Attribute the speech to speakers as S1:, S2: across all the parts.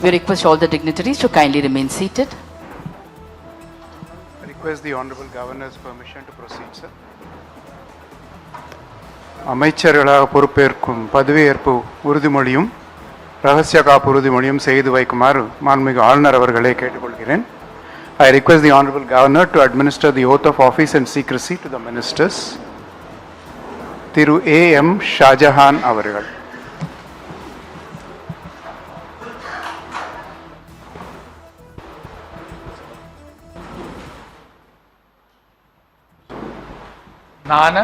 S1: We request all the dignitaries to kindly remain seated.
S2: I request the Honorable Governor's permission to proceed, sir. அமைச்சர்களாக பொறுப்பேற்கும் பதவியேற்பு உறுதிமொழியும் ரகசிய காப்பு உறுதிமொழியும் செய்து வைக்குமாறு மாண்புமிகு ஆளுநர் அவர்களை கேட்டுக்கொள்கிறேன். I request the Honorable Governor to administer the oath of office and secrecy to the ministers. Thiru A.M. Shahjahan அவர்கள்.
S3: நான்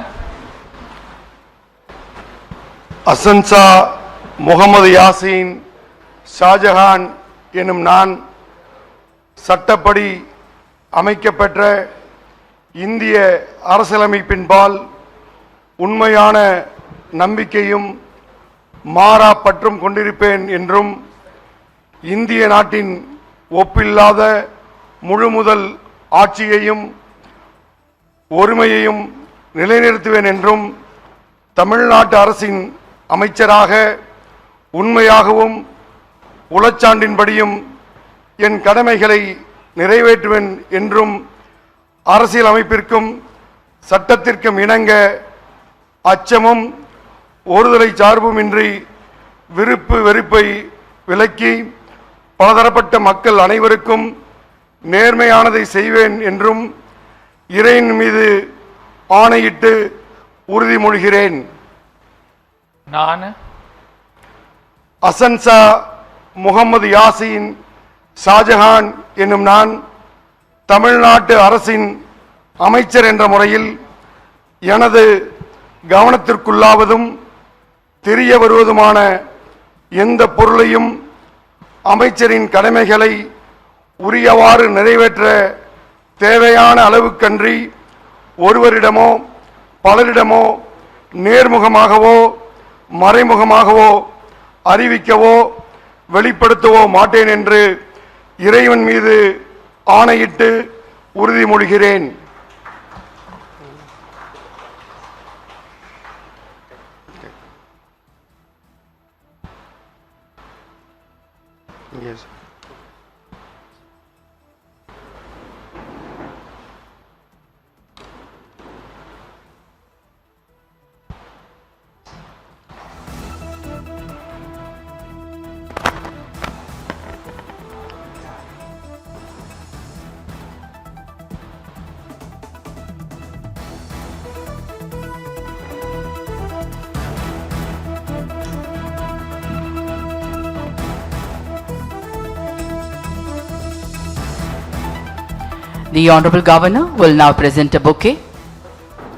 S4: அசன்சா முகமது யாசின் ஷாஜஹான் எனும் நான் சட்டப்படி அமைக்கப்பெற்ற இந்திய அரசியலமைப்பின்பால் உண்மையான நம்பிக்கையும் மாறா பற்றும் கொண்டிருப்பேன் என்றும் இந்திய நாட்டின் ஒப்பில்லாத முழுமுதல் ஆட்சியையும் ஒருமையையும் நிலைநிறுத்துவேன் என்றும் தமிழ்நாட்டு அரசின் அமைச்சராக உண்மையாகவும் உளச்சான்றின்படியும் என் கடமைகளை நிறைவேற்றுவேன் என்றும் அரசியல் அமைப்பிற்கும் சட்டத்திற்கும் இணங்க அச்சமும் ஒருதலை சார்புமின்றி விருப்பு வெறுப்பை விலக்கி பலதரப்பட்ட மக்கள் அனைவருக்கும் நேர்மையானதை செய்வேன் என்றும் இறைவன் மீது ஆணையிட்டு உறுதிமொழிகிறேன்.
S3: நான்
S4: அசன்சா முகமது யாசின் ஷாஜஹான் என்னும் நான் தமிழ்நாட்டு அரசின் அமைச்சர் என்ற முறையில் எனது கவனத்திற்குள்ளாவதும் தெரிய வருவதுமான எந்த பொருளையும் அமைச்சரின் கடமைகளை உரியவாறு நிறைவேற்ற தேவையான அளவுக்கன்றி ஒருவரிடமோ பலரிடமோ நேர்முகமாகவோ மறைமுகமாகவோ அறிவிக்கவோ வெளிப்படுத்தவோ மாட்டேன் என்று இறைவன் மீது ஆணையிட்டு உறுதிமொழிகிறேன். Yes.
S1: The Honorable Governor will now present a bouquet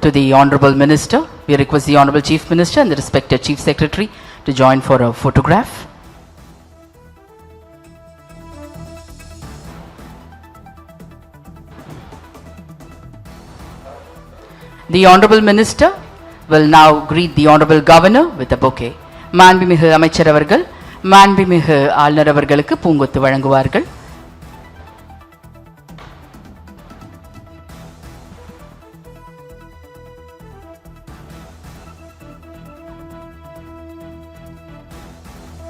S1: to the Honorable Minister. We request the Honorable Chief Minister and the respected Chief Secretary to join for a photograph. The Honorable Minister will now greet the Honorable Governor with a bouquet. மாண்புமிகு அமைச்சர் அவர்கள் மாண்புமிகு ஆளுநர் அவர்களுக்கு பூங்கொத்து வழங்குவார்கள்.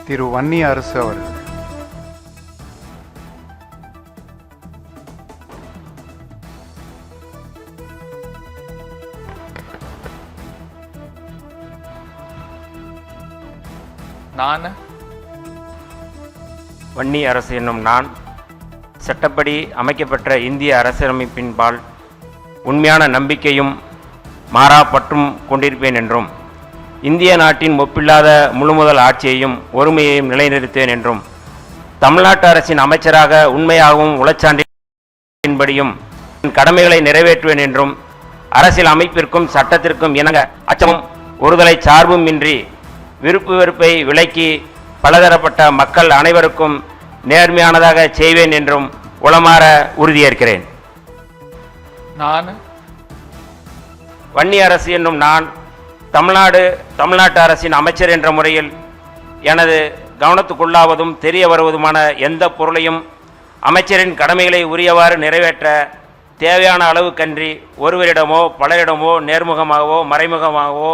S2: திரு வன்னி அரசு அவர்கள்.
S3: நான்
S5: வன்னி அரசு என்னும் நான் சட்டப்படி அமைக்கப்பெற்ற இந்திய அரசியலமைப்பின்பால் உண்மையான நம்பிக்கையும் மாறா பற்றும் கொண்டிருப்பேன் என்றும் இந்திய நாட்டின் ஒப்பில்லாத முழுமுதல் ஆட்சியையும் ஒருமையையும் நிலைநிறுத்துவேன் என்றும் தமிழ்நாட்டு அரசின் அமைச்சராக உண்மையாகவும் உளச்சான்றின்படியும் என் கடமைகளை நிறைவேற்றுவேன் என்றும் அரசியல் அமைப்பிற்கும் சட்டத்திற்கும் இணங்க அச்சமும் ஒருதலை சார்பும் இன்றி விருப்பு வெறுப்பை விலக்கி பலதரப்பட்ட மக்கள் அனைவருக்கும் நேர்மையானதாக செய்வேன் என்றும் உளமாற உறுதியேற்கிறேன்.
S3: நான்
S5: வன்னி அரசு என்னும் நான் தமிழ்நாட்டு அரசின் அமைச்சர் என்ற முறையில் எனது கவனத்துக்குள்ளாவதும் தெரிய வருவதுமான எந்த பொருளையும் அமைச்சரின் கடமைகளை உரியவாறு நிறைவேற்ற தேவையான அளவுக்கன்றி ஒருவரிடமோ பலரிடமோ நேர்முகமாகவோ மறைமுகமாகவோ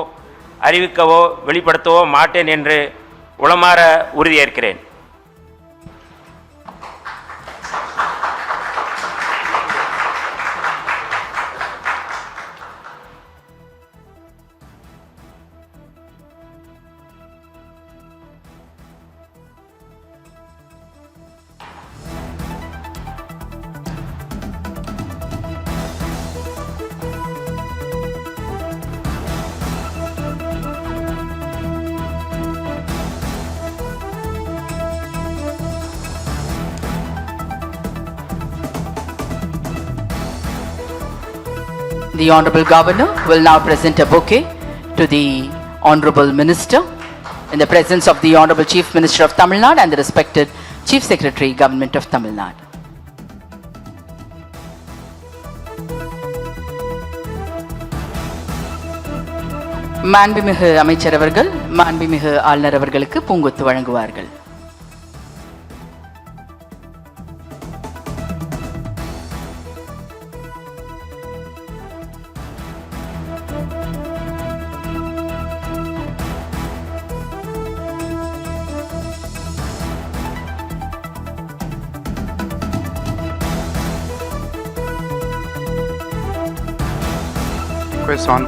S5: அறிவிக்கவோ வெளிப்படுத்தவோ மாட்டேன் என்று உளமாற உறுதியேற்கிறேன்.
S1: The Honorable Governor will now present a bouquet to the Honorable Minister in the presence of the Honorable Chief Minister of Tamil Nadu and the respected Chief Secretary, Government of Tamil Nadu. மாண்புமிகு அமைச்சர் அவர்கள் மாண்புமிகு ஆளுநர் அவர்களுக்கு பூங்கொத்து வழங்குவார்கள்.
S2: Request on